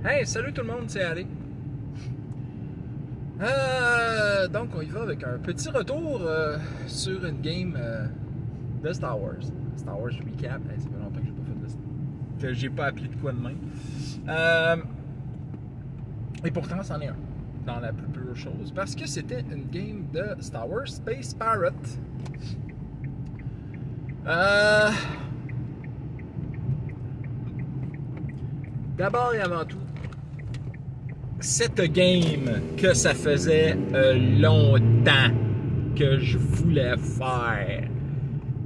Hey, salut tout le monde, c'est Ali. Donc, on y va avec un petit retour sur une game de Star Wars. Star Wars Recap. Hey, ça fait longtemps que j'ai pas fait de que j'ai pas appelé de quoi de même. Et pourtant, c'en est un dans la plus pure chose. Parce que c'était une game de Star Wars Space Pirate. D'abord et avant tout, cette game que ça faisait longtemps que je voulais faire.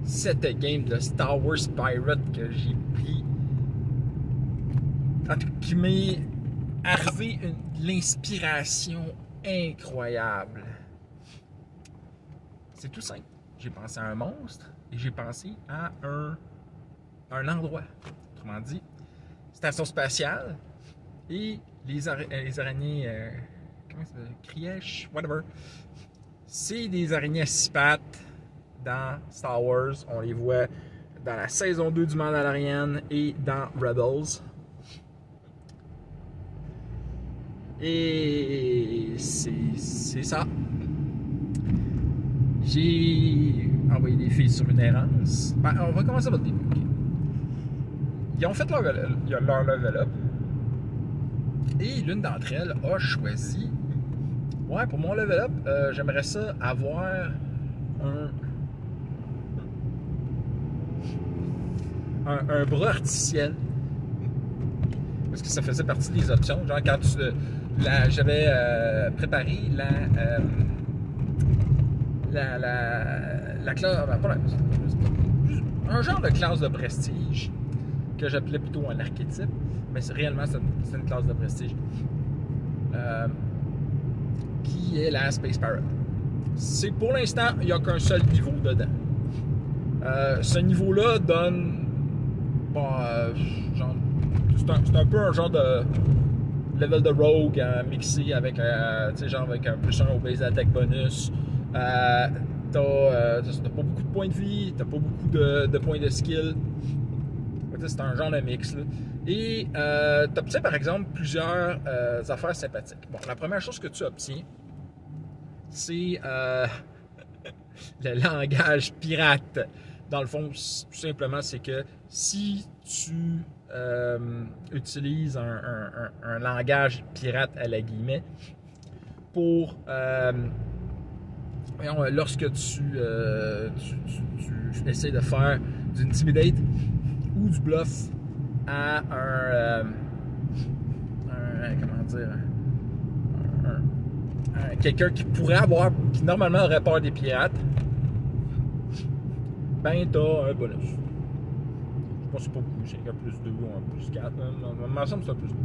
Cette game de Star Wars Pirate que j'ai pris, en tout cas, qui m'est arrivé l'inspiration incroyable. C'est tout simple. J'ai pensé à un monstre et j'ai pensé à un endroit. Autrement dit, station spatiale et les araignées, comment ça s'appelle? Kriech, whatever. C'est des araignées à 6 pattes dans Star Wars. On les voit dans la saison 2 du Mandalorian et dans Rebels. Et c'est ça. J'ai envoyé des filles sur une errance. Ben, on va commencer par le début. Okay. Ils ont fait leur level up. Et l'une d'entre elles a choisi, ouais, pour mon level up, j'aimerais ça avoir un bras artificiel. Parce que ça faisait partie des options. Genre, quand j'avais préparé la classe, un genre de classe de prestige que j'appelais plutôt un archétype, mais réellement c'est une classe de prestige qui est la Space Pirate. C'est pour l'instant, il n'y a qu'un seul niveau dedans. Ce niveau-là donne genre, c'est un peu un genre de level de rogue mixé avec genre avec un plus 1 au base attack bonus. T'as pas beaucoup de points de vie, t'as pas beaucoup de points de skill. C'est un genre de mix là. Et tu obtiens par exemple plusieurs affaires sympathiques. Bon, la première chose que tu obtiens, c'est le langage pirate. Dans le fond, tout simplement, c'est que si tu utilises un langage pirate à la guillemets pour lorsque tu essaies de faire du intimidate ou du bluff à quelqu'un qui normalement aurait peur des pirates, ben t'as un bonus. Je pense que c'est pas beaucoup, c'est un plus 2 ou un plus 4. Il me semble que c'est un plus 2.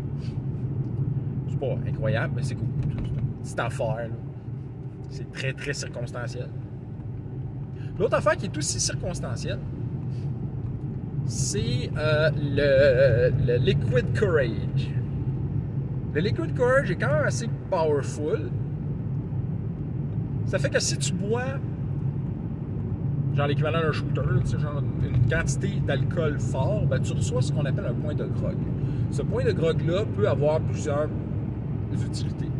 C'est pas incroyable, mais c'est cool. C'est une petite affaire. Là. C'est très très circonstanciel. L'autre affaire qui est aussi circonstancielle, c'est le Liquid Courage. Le Liquid Courage est quand même assez powerful. Ça fait que si tu bois genre l'équivalent d'un shooter, genre une quantité d'alcool fort, ben, tu reçois ce qu'on appelle un point de grog. Ce point de grog-là peut avoir plusieurs utilités.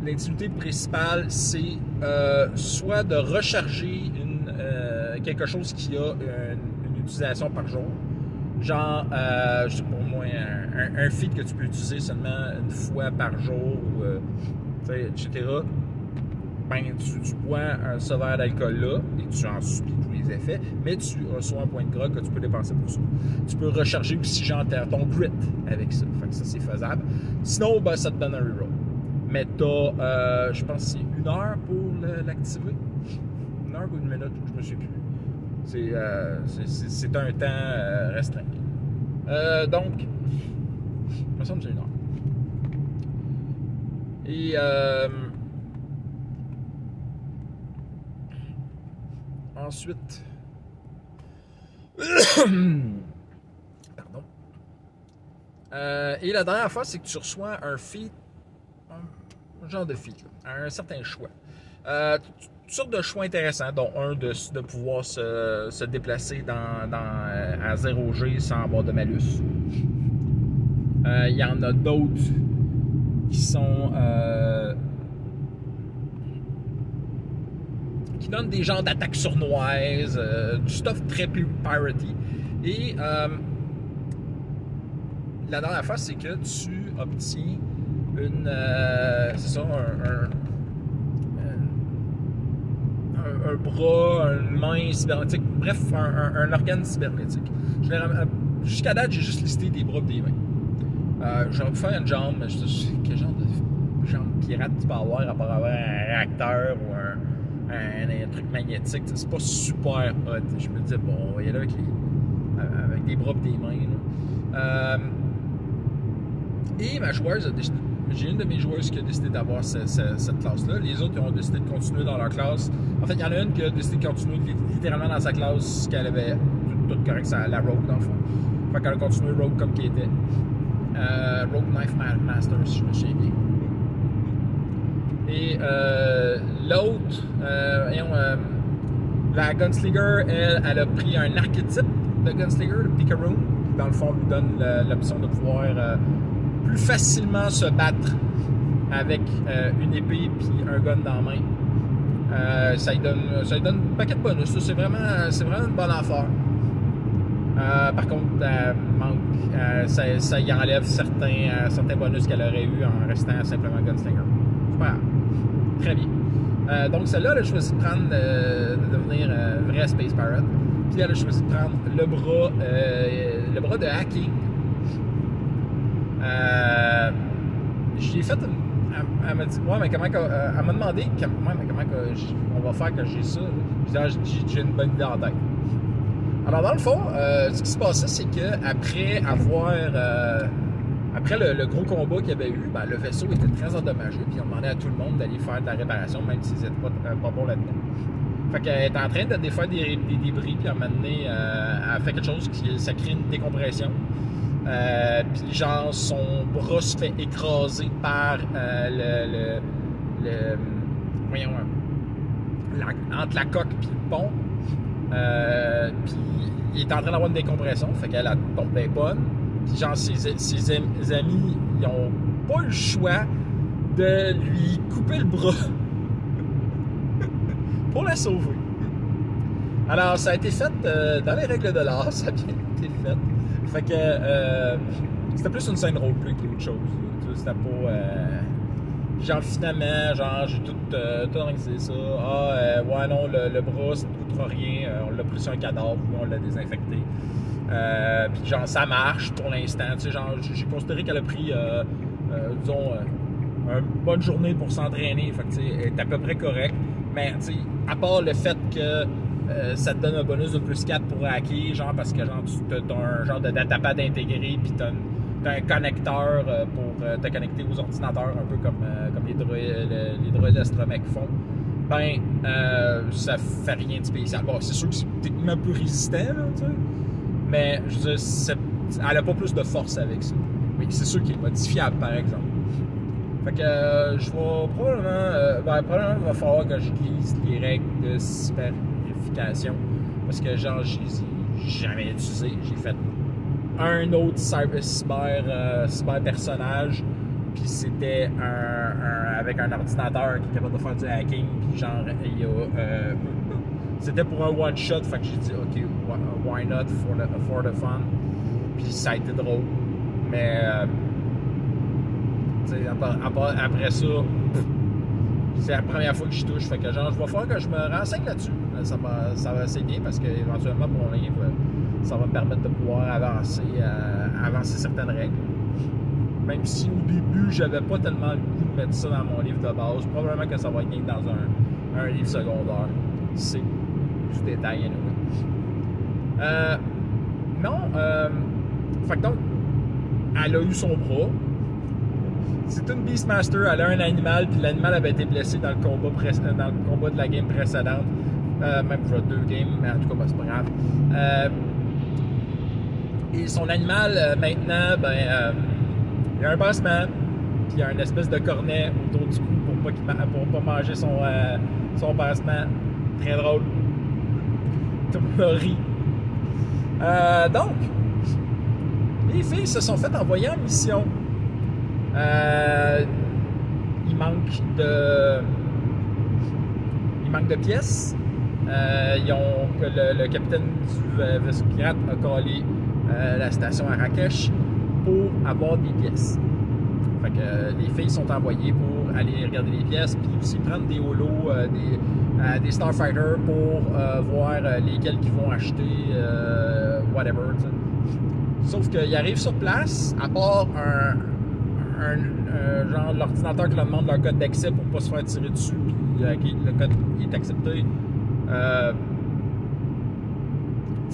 L'utilité principale, c'est soit de recharger quelque chose qui a une utilisation par jour. Genre, je sais pas moi, un feed que tu peux utiliser seulement une fois par jour, etc. Ben, tu bois ce verre d'alcool-là et tu en subis tous les effets, mais tu reçois un point de grog que tu peux dépenser pour ça. Tu peux recharger aussi genre ton grit avec ça. Fait que ça, c'est faisable. Sinon, ben, ça te donne un reroll. Mais t'as, je pense que c'est 1 heure pour l'activer. 1 heure ou 1 minute, je me souviens plus. C'est un temps restreint. Donc, il me semble que c'est 1 heure. Et ensuite, pardon. Et la dernière fois, c'est que tu reçois un feat, un genre de feat, un certain choix. Toutes sortes de choix intéressants, dont un de pouvoir se déplacer à 0G sans avoir de malus. Il y en a d'autres qui sont qui donnent des genres d'attaques sournoises, du stuff très piratey. Et la dernière fois, c'est que tu obtiens une c'est ça, un bras, une main cybernétique, bref, un organe cybernétique. Jusqu'à date, j'ai juste listé des bras et des mains. J'aurais pu faire une jambe, mais je sais quel genre de jambe pirate tu peux avoir à part avoir un réacteur ou un truc magnétique. C'est pas super hot. Je me disais, bon, on va y aller avec des bras et des mains. Et ma joueuse a décidé. J'ai une de mes joueuses qui a décidé d'avoir cette classe-là. Les autres ont décidé de continuer dans leur classe. En fait, il y en a une qui a décidé de continuer littéralement dans sa classe, qu'elle avait tout correct, la Rogue dans le fond. Fait qu'elle a continué Rogue comme qu'elle était. Rogue Knife Master, si je me souviens bien. Et l'autre, la Gunslinger, elle a pris un archétype de Gunslinger, le Picaroon, qui dans le fond lui donne l'option de pouvoir plus facilement se battre avec une épée puis un gun dans la main. Ça lui donne un paquet de bonus. C'est vraiment une bonne affaire. Par contre, ça y enlève certains bonus qu'elle aurait eu en restant simplement Gunslinger. Super. Très bien. Donc celle-là, elle a choisi de prendre de devenir vrai Space Pirate. Puis elle a choisi de prendre le bras de hacking. J'ai fait elle m'a dit, ouais, mais comment elle m'a demandé comment on va faire que j'ai ça. J'ai une bonne idée en tête. Alors dans le fond, ce qui se passait, c'est que après le gros combat qu'il y avait eu, le vaisseau était très endommagé, puis on demandait à tout le monde d'aller faire de la réparation, même s'ils n'étaient pas bons là-dedans. Fait qu'elle est en train de défaire des débris, puis à un moment donné, elle fait quelque chose ça crée une décompression. Puis genre son bras se fait écraser par entre la coque puis le pont. Puis il est en train d'avoir une décompression, fait qu'elle a tombé bonne. Puis genre ses amis, ils ont pas eu le choix de lui couper le bras pour la sauver. Alors ça a été fait dans les règles de l'art, ça a bien été fait. Fait que c'était plus une scène roleplay qu'autre chose. C'était pas. Genre finalement, j'ai tout organisé ça. Ouais non, le bras ça ne coûtera rien. On l'a pris sur un cadavre, on l'a désinfecté. Puis genre ça marche pour l'instant. J'ai considéré qu'elle a pris disons une bonne journée pour s'entraîner. Fait que elle est à peu près correcte. Mais à part le fait que ça te donne un bonus de plus 4 pour hacker, genre parce que genre tu as un genre de datapad intégré, puis tu as un connecteur pour te connecter aux ordinateurs, un peu comme les droïdes Astromech font. Ça fait rien de spécial. Bon, c'est sûr que c'est techniquement plus résistant, là, tu sais, mais je veux dire, elle a pas plus de force avec ça. Mais c'est sûr qu'il est modifiable, par exemple. Fait que je vais probablement il va falloir que je lise les règles de cybervérification, parce que genre je les ai jamais utilisées. J'ai fait un autre cyber personnage, puis c'était avec un ordinateur qui était capable de faire du hacking, puis genre c'était pour un one shot, fait que j'ai dit ok, why not for the fun, puis ça a été drôle, mais après ça, c'est la première fois que je touche, fait que genre je vais falloir que je me renseigne là-dessus. Ça va assez bien, parce que éventuellement pour mon livre, ça va me permettre de pouvoir avancer certaines règles. Même si au début j'avais pas tellement le goût de mettre ça dans mon livre de base, probablement que ça va être bien dans un livre secondaire. C'est du détail anyway. Fait que donc, elle a eu son bras. C'est une Beastmaster, elle a un animal, puis l'animal avait été blessé dans le combat de la game précédente. Même pour 2 games, mais en tout cas, c'est pas grave. Et son animal, maintenant, il y a un pansement, puis il y a une espèce de cornet autour du cou pour pas manger son pansement. Très drôle. Tout le monde rit. Donc, les filles se sont faites envoyer en mission. il manque de pièces. Le capitaine du vaisseau pirate a collé la station Arrakech pour avoir des pièces. Fait que les filles sont envoyées pour aller regarder les pièces, puis aussi prendre des holos, des Starfighters pour voir lesquels qu'ils vont acheter, whatever. T'sais. Sauf qu'ils arrivent sur place, à part genre l'ordinateur qui leur demande leur code d'accès pour pas se faire tirer dessus, puis le code est accepté.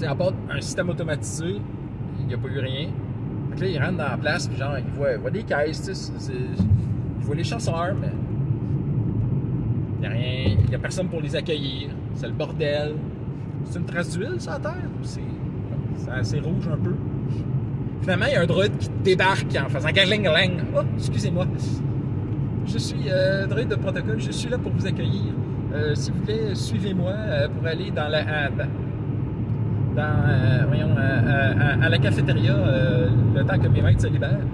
À part un système automatisé, il n'y a pas eu rien. Fait que là, ils rentrent dans la place, puis genre, ils voient des caisses, ils voient les chasseurs, mais il n'y a rien, il n'y a personne pour les accueillir. C'est le bordel. C'est une trace d'huile sur la terre? C'est assez rouge un peu. Finalement, il y a un droïde qui débarque en faisant gling-gling. Oh, excusez-moi. Je suis droïde de protocole, je suis là pour vous accueillir. Si vous voulez, suivez-moi pour aller dans à la cafétéria le temps que mes maîtres se libèrent.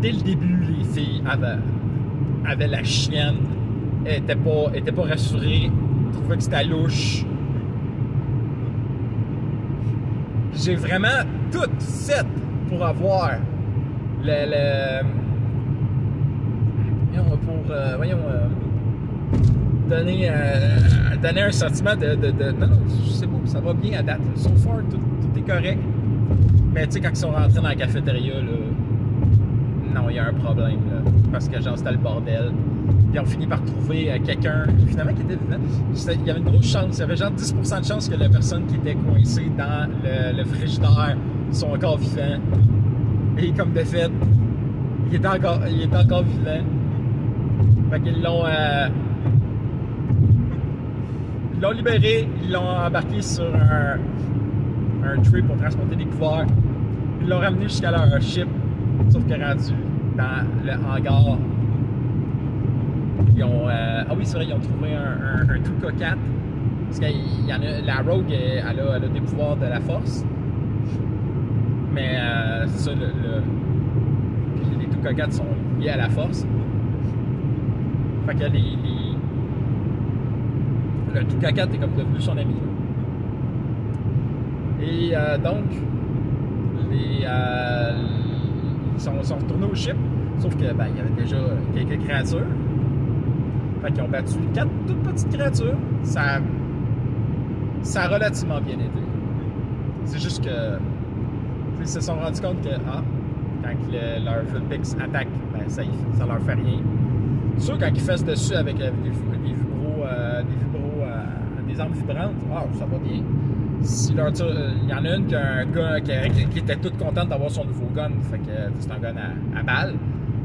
Dès le début, les filles avaient la chienne, étaient pas rassurées, trouvaient que c'était louche. J'ai vraiment tout fait pour avoir donner un sentiment de non, c'est beau, ça va bien à date. So far, tout est correct. Mais tu sais, quand ils sont rentrés dans la cafétéria, là, non, il y a un problème, là, parce que genre, c'était le bordel. Puis on finit par trouver quelqu'un finalement qui était vivant. Il y avait une grosse chance, il y avait genre 10% de chance que la personne qui était coincée dans le frigidaire soit encore vivant. Et comme de fait, il était encore vivant. Fait qu'ils l'ont libéré, ils l'ont embarqué sur un tray pour transporter des couverts. Ils l'ont ramené jusqu'à leur ship, sauf que rendu dans le hangar. Ils ont, ah oui, c'est vrai, ils ont trouvé un Tuka 4. Parce qu'il y en a, la Rogue, elle a des pouvoirs de la force. Mais c'est ça, les Tuka 4 sont liés à la force. Fait que le Tuka 4 est comme devenu son ami. Et donc, ils sont retournés au ship, sauf que il y avait déjà quelques créatures. Fait qu'ils ont battu 4 toutes petites créatures. Ça a relativement bien été. C'est juste que ils se sont rendus compte que quand leur Vulpix attaque, ça leur fait rien. C'est sûr, quand ils fessent dessus avec des armes vibrantes, ça va bien. Si leur tire, il y en a une qui a un gars qui était toute contente d'avoir son nouveau gun, fait que c'est un gun à balles.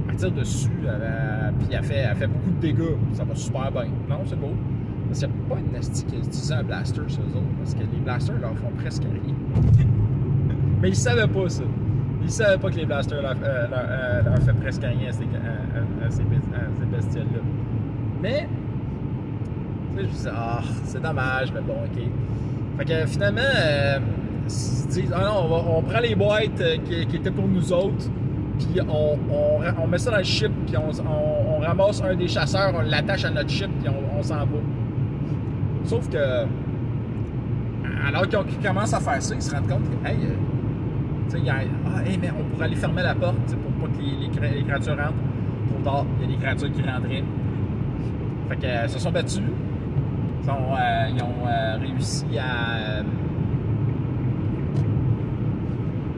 Elle tire dessus, puis elle fait beaucoup de dégâts. Ça va super bien. Non, c'est beau. Parce qu'il n'y a pas une nasty qui utilisait un blaster sur eux autres, parce que les blasters leur font presque rien. Mais ils savaient pas ça. Ils savaient pas que les blasters leur fait presque rien à ces bestioles-là. Mais, tu sais, je me disais, c'est dommage, mais bon, ok. Fait que finalement, ils se disent, non, on prend les boîtes qui étaient pour nous autres, puis on met ça dans le ship, puis on ramasse un des chasseurs, on l'attache à notre ship, puis on s'en va. Sauf que, alors qu'ils commencent à faire ça, ils se rendent compte que, mais on pourrait aller fermer la porte pour pas que les créatures rentrent. Trop tard, il y a des créatures qui rentraient. Fait que se sont battus. Ils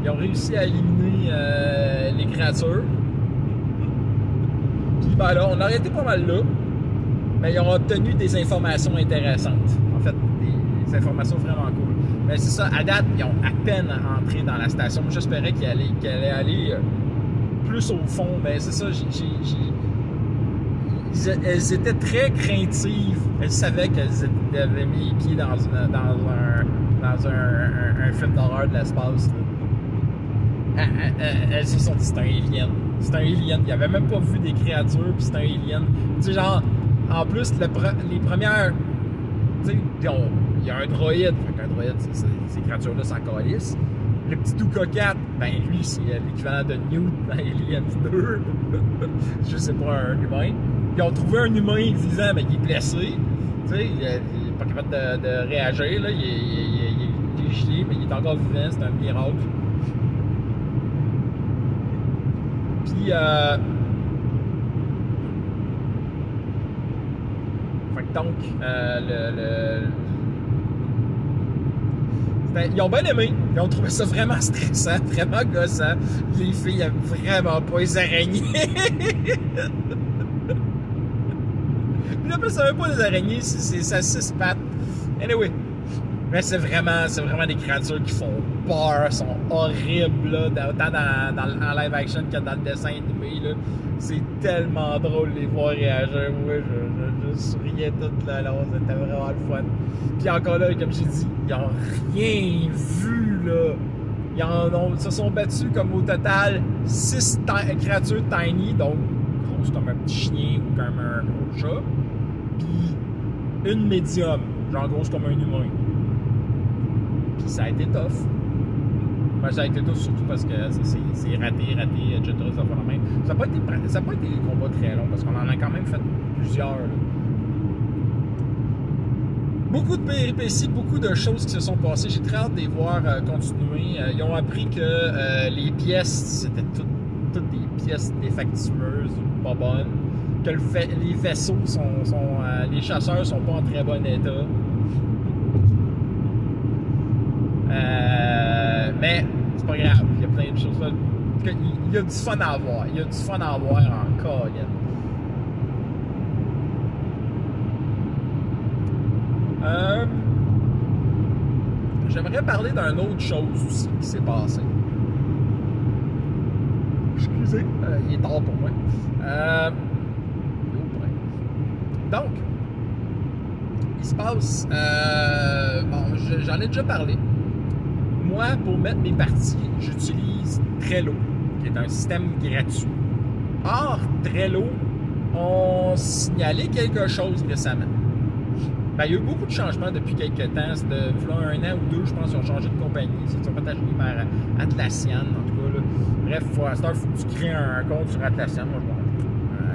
ont réussi à éliminer les créatures. Puis là, on aurait été pas mal là, mais ils ont obtenu des informations intéressantes. En fait, des informations vraiment cool. Mais c'est ça, à date, ils ont à peine entré dans la station. Moi, j'espérais qu'elle allait aller plus au fond. Mais c'est ça, elles étaient très craintives. Elles savaient qu'elles avaient mis les pieds dans un film d'horreur de l'espace. Elles se sont dit c'est un alien. C'est un alien. Ils n'avaient même pas vu des créatures, puis c'est un alien. Tu sais, genre, en plus, les premières. Tu sais, il y a un droïde. Fait qu'un droïde, ces créatures-là s'en calissent. Le petit Tuca 4, ben lui, c'est l'équivalent de Newt dans Aliens 2. Je sais pas, un humain. Ils ont trouvé un humain disant ben, il est blessé. Tu sais, il est pas capable de réagir. Là. Il est gelé, mais il est encore vivant. C'est un miracle. Puis, fait que donc, ils ont bien aimé. Ils ont trouvé ça vraiment stressant, vraiment gossant. Les filles aiment vraiment pas les araignées. Puis là, c'est même pas des araignées, c'est à 6 pattes. Anyway. Mais c'est vraiment des créatures qui font peur, sont horribles, là, autant en live action que dans le dessin animé. Là. C'est tellement drôle de les voir réagir. Moi, je souriais toute la long, c'était vraiment le fun. Puis encore là, comme j'ai dit, ils n'ont rien vu, là. Ils se sont battus comme au total 6 créatures tiny, donc grosses comme un petit chien ou comme un gros chat. Puis une médium, genre grosse comme un humain. Puis ça a été tough. Ben, ça a été tough surtout parce que c'est raté, etc. Ça n'a pas été des combats très longs parce qu'on en a quand même fait plusieurs. Là. Beaucoup de péripéties, beaucoup de choses qui se sont passées. J'ai très hâte de les voir continuer. Ils ont appris que les pièces, c'était toutes des pièces défectueuses ou pas bonnes. Que les vaisseaux les chasseurs sont pas en très bon état. Mais c'est pas grave, il y a plein de choses. Il y a du fun à avoir. Il y a du fun à avoir encore. J'aimerais parler d'une autre chose aussi qui s'est passée. Excusez, il est tard pour moi. Donc, il se passe... bon, j'en ai déjà parlé. Moi, pour mettre mes parties, j'utilise Trello, qui est un système gratuit. Or, Trello ont signalé quelque chose récemment. Ben, il y a eu beaucoup de changements depuis quelques temps. C'est de un an ou deux, je pense, ils ont changé de compagnie. Ils sont fait acheter par Atlassian, en tout cas. Là. Bref, il faut que tu crées un compte sur Atlassian. Moi,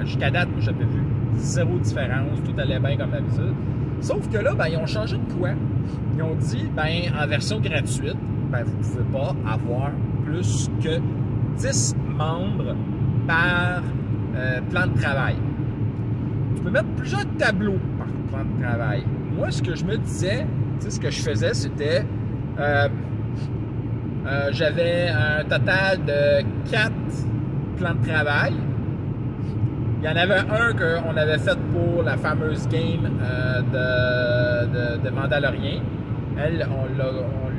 jusqu'à date, j'avais vu zéro différence. Tout allait bien comme d'habitude. Sauf que là, ben, ils ont changé de quoi? Ils ont dit, ben, en version gratuite, ben, vous ne pouvez pas avoir plus que 10 membres par plan de travail. Tu peux mettre plusieurs tableaux par plan de travail. Moi, ce que je me disais, ce que je faisais, c'était j'avais un total de 4 plans de travail. Il y en avait un qu'on avait fait pour la fameuse game de Mandalorian. Elle, on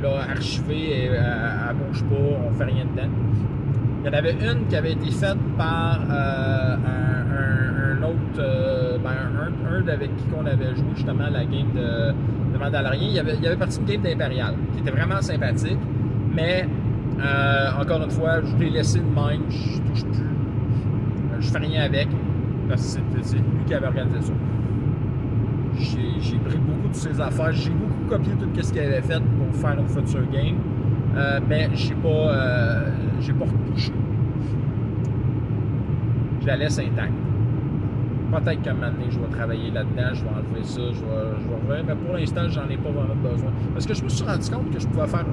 l'a archivée et elle ne bouge pas, on ne fait rien dedans. Il y en avait une qui avait été faite par un autre, un avec qui on avait joué justement la game de Mandalorian. Il y avait parti une game d'Impérial qui était vraiment sympathique, mais encore une fois, je l'ai laissé de même, je touche plus, je fais rien avec, parce que c'est lui qui avait organisé ça. J'ai pris beaucoup de ses affaires, j'ai beaucoup copié tout ce qu'il avait fait pour faire une future game, mais j'ai pas retouché. Je la laisse intacte. Peut-être qu'à un moment donné, je vais travailler là-dedans, je vais enlever ça, je vais revenir, mais pour l'instant, j'en ai pas vraiment besoin. Parce que je me suis rendu compte que je pouvais faire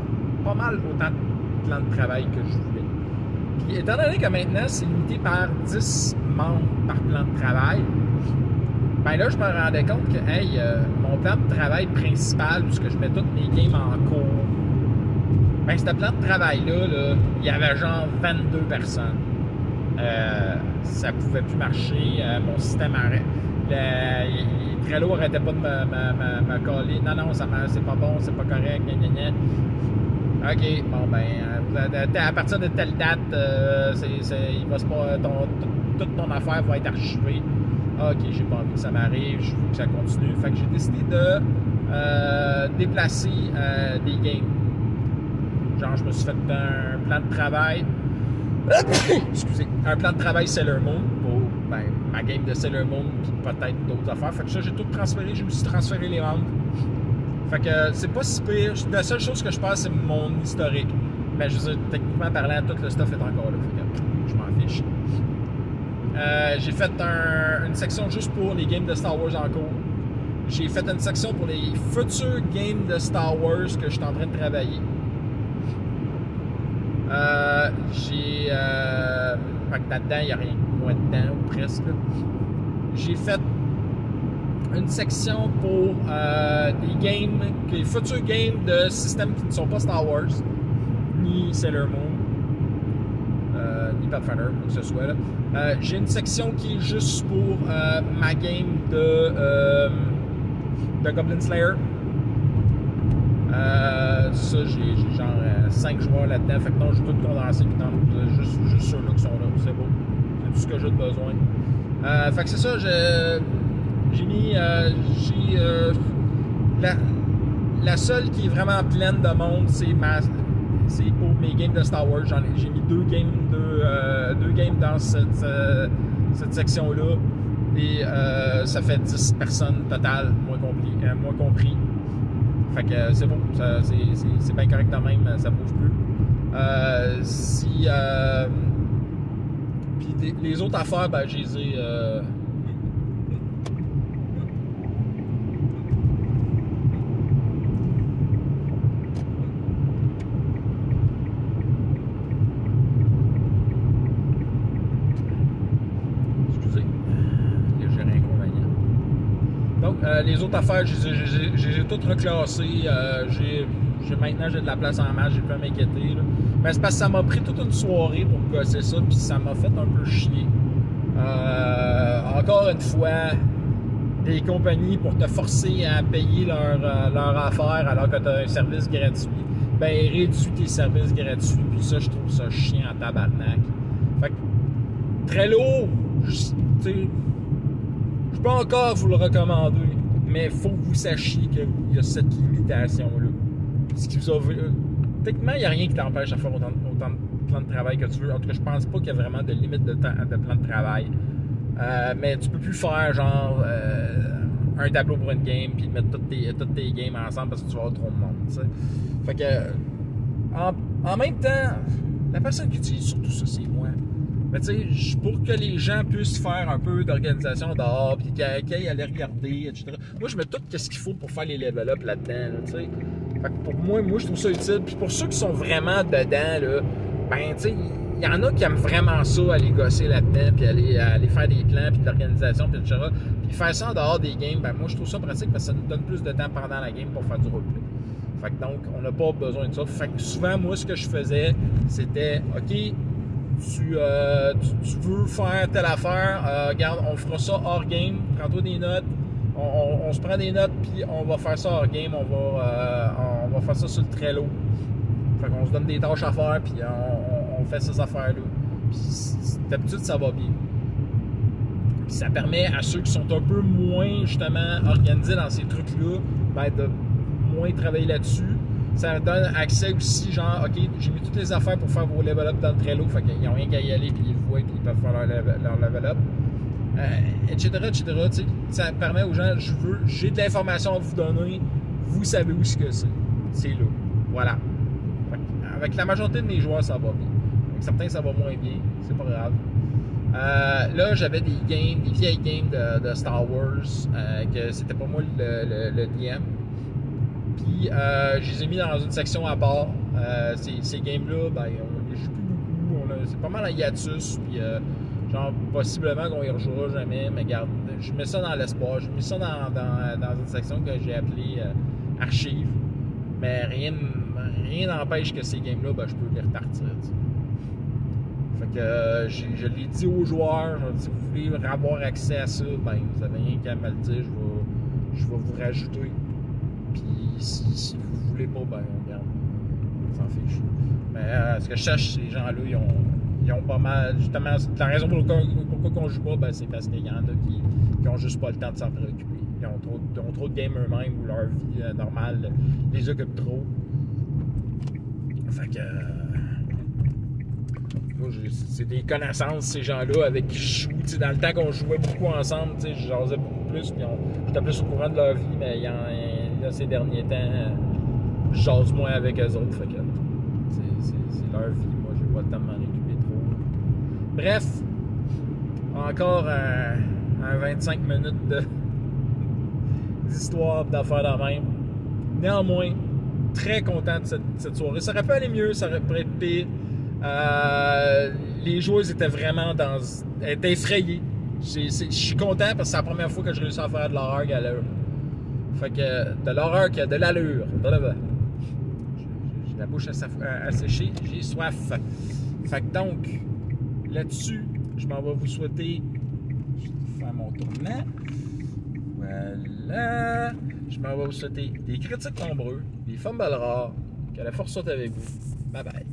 pas mal autant de plans de travail que je voulais. Puis, étant donné que maintenant, c'est limité par 10 membres par plan de travail, ben là, je me rendais compte que, hey, mon plan de travail principal, où je mets toutes mes games en cours, ben, ce plan de travail-là, là, il y avait genre 22 personnes. Ça pouvait plus marcher. Mon système arrête. Trello arrêtait pas de me coller. Non, c'est pas bon, c'est pas correct. Gna, gna, gna. OK, bon, ben, à partir de telle date, il va se toute ton affaire va être archivée. OK, j'ai pas envie que ça m'arrive, je veux que ça continue. Fait que j'ai décidé de déplacer des games. Genre, je me suis fait un plan de travail. Excusez. Un plan de travail Sailor Moon pour ma game de Sailor Moon puis peut-être d'autres affaires. Fait que ça, j'ai tout transféré. J'ai aussi transféré les membres. Fait que c'est pas si pire. La seule chose que je passe, c'est mon historique. Mais je veux dire, techniquement parlant, tout le stuff est encore là. Fait que je m'en fiche. J'ai fait une section juste pour les games de Star Wars en cours. J'ai fait une section pour les futurs games de Star Wars que je suis en train de travailler. Fait que là-dedans, il n'y a rien de moi dedans, ou presque. J'ai fait une section pour des futurs games de systèmes qui ne sont pas Star Wars, ni Sailor Moon, ni Pathfinder, quoi que ce soit. Là. J'ai une section qui est juste pour ma game de Goblin Slayer. Ça, j'ai genre 5 joueurs là-dedans. Fait que non, je vais tout condenser. Puis non, juste ceux-là qui sont là. C'est beau. C'est tout ce que j'ai besoin. Fait que c'est ça. J'ai mis. La seule qui est vraiment pleine de monde, c'est pour mes games de Star Wars. J'ai mis deux games dans cette section-là. Et ça fait 10 personnes totales, moins compris. Fait que c'est bon, c'est bien correct quand même, ça bouge plus. Puis les autres affaires, ben, je les ai. Excusez, j'ai rien inconvénient. Donc, les autres affaires, j'ai toutes reclassées. Maintenant, j'ai de la place en masse, j'ai pas à m'inquiéter. Mais c'est parce que ça m'a pris toute une soirée pour gosser ça, puis ça m'a fait un peu chier. Encore une fois, des compagnies pour te forcer à payer leur affaire alors que tu as un service gratuit, ben réduis tes services gratuits, puis ça, je trouve ça chiant en tabarnak. Fait que, Trello, je peux encore vous le recommander, mais il faut que vous sachiez qu'il y a cette limitation-là. Ce qui vous a... Techniquement, il n'y a rien qui t'empêche de faire autant de plans de travail que tu veux. En tout cas, je pense pas qu'il y a vraiment de limite de temps de plan de travail. Mais tu peux plus faire genre un tableau pour une game puis mettre toutes tes games ensemble parce que tu vas avoir trop de monde. T'sais. Fait que en même temps, la personne qui utilise surtout ça, c'est moi. Mais tu sais, pour que les gens puissent faire un peu d'organisation dehors, puis qu'ils aillent aller regarder, etc. Moi, je mets tout ce qu'il faut pour faire les level up là-dedans, tu sais. Fait que pour moi, je trouve ça utile. Puis pour ceux qui sont vraiment dedans, là, ben, tu sais, il y en a qui aiment vraiment ça, aller gosser là-dedans, puis aller faire des plans, puis de l'organisation, puis etc. Puis faire ça en dehors des games, ben, moi, je trouve ça pratique parce que ça nous donne plus de temps pendant la game pour faire du roleplay. Fait que donc, on n'a pas besoin de ça. Fait que souvent, moi, ce que je faisais, c'était, OK, tu veux faire telle affaire, regarde, on fera ça hors game, prends-toi des notes, on se prend des notes, puis on va faire ça hors game, on va faire ça sur le Trello. Fait qu'on se donne des tâches à faire, puis on fait ces affaires-là. Puis d'habitude, ça va bien. Puis ça permet à ceux qui sont un peu moins, justement, organisés dans ces trucs-là, ben, de moins travailler là-dessus. Ça donne accès aussi, genre, OK, j'ai mis toutes les affaires pour faire vos level up dans le Trello, fait qu'ils n'ont rien qu'à y aller, puis ils le voient, puis ils peuvent faire leur level up, etc., etc. Ça permet aux gens, j'ai de l'information à vous donner, vous savez où c'est là. Voilà. Avec la majorité de mes joueurs, ça va bien. Avec certains, ça va moins bien, c'est pas grave. Là, j'avais des vieilles games de Star Wars, que c'était pas moi le DM. Puis, je les ai mis dans une section à part. Ces games-là, ben, on les joue plus beaucoup. C'est pas mal un hiatus. Puis, genre, possiblement qu'on y rejouera jamais. Mais regarde, je mets ça dans l'espoir. Je mets ça dans une section que j'ai appelée Archives. Mais rien n'empêche que ces games-là, ben, je peux les repartir. T'sais. Fait que je l'ai dit aux joueurs, si vous voulez avoir accès à ça, ben, vous n'avez rien qu'à me le dire. Je vais vous rajouter. Puis si vous voulez pas, ben regarde, on s'en fiche. Mais ce que je cherche, ces gens-là, ils ont pas mal. Justement, la raison pourquoi on joue pas, ben, c'est parce qu'il y en a qui ont juste pas le temps de s'en préoccuper. Ils ont trop de games eux-mêmes ou leur vie normale les occupe trop. Fait que. Moi, c'est des connaissances, ces gens-là, avec qui je joue. Dans le temps qu'on jouait beaucoup ensemble, je jasais beaucoup plus, puis j'étais plus au courant de leur vie, mais là, ces derniers temps, je jase moins avec eux autres. Fait que, c'est leur vie. Moi, j'ai pas le temps de m'en occuper trop. Bref, encore un 25 minutes d'histoire, d'affaires de même. Néanmoins, très content de cette soirée. Ça aurait pu aller mieux, ça aurait pu être pire. Les joueuses étaient vraiment étaient effrayées. Je suis content parce que c'est la première fois que je réussis à faire de l'horreur qui a l'allure. Fait que de l'horreur qui a de l'allure. J'ai la bouche à sécher, j'ai soif. Fait que donc, là-dessus, je m'en vais vous souhaiter. Je vais faire mon tournant. Voilà. Je m'en vais vous souhaiter des critiques nombreux, des fumbles rares, que la force soit avec vous. Bye bye.